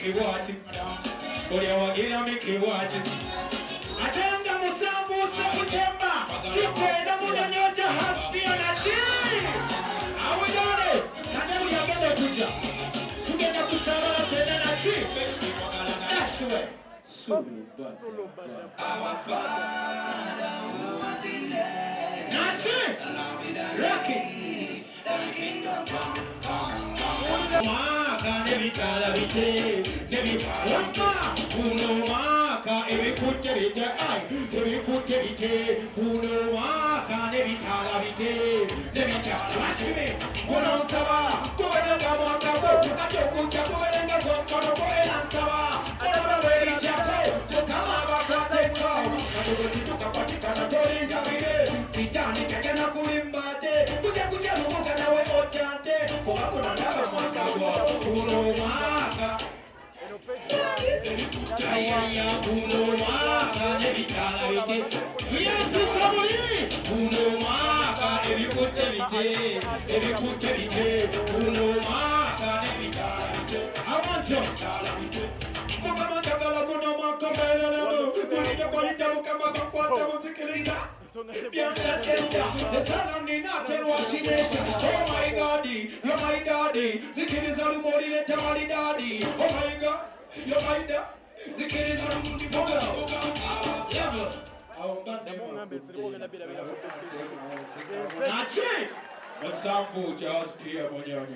make it watch it. But you want to make it watch it. Atenda musangu usakutemba. Chipenda muda nyoja haspi anachini. Awidone. Tande uyagenda kuja. Tugenda kusabala tena na chi. Dashwe. Solo bada. Our Father who art in heaven. Nachi. Rocky. Thy kingdom come. Maka nevi kala vite, nevi palaka. Uno maka evi kutte vite, ay, evi kutte vite. Uno maka nevi kala vite, nevi kala vashime. Kono sava, koena kama kamo, kajoku chaku elenga kono koena sava. Kono veli chaku, kama bakate kau. Kajoku situ kapatika na tori ndavide. Sitani kakena kuimbate, kuja kuja munga nawe otante. Koga kuna ndaba mwaka wo, uno maka. Ayaya, uno maka, nevi kala vite. Uya kuchamuli, uno maka, evi kutte vite, evi kutte vite. Uno maka, nevi kala vite. Avanzo, kala vite. Muka matakala kuna maka mbele nemo. Kulika balita muka maka kwata musikiliza. The salon did not tell what she did. Oh my God, you're my daddy. The kid is all body, let the money daddy. Oh my God, you're my dad. The kid is all body, level. Oh, God, that's it. The sample just peer on your.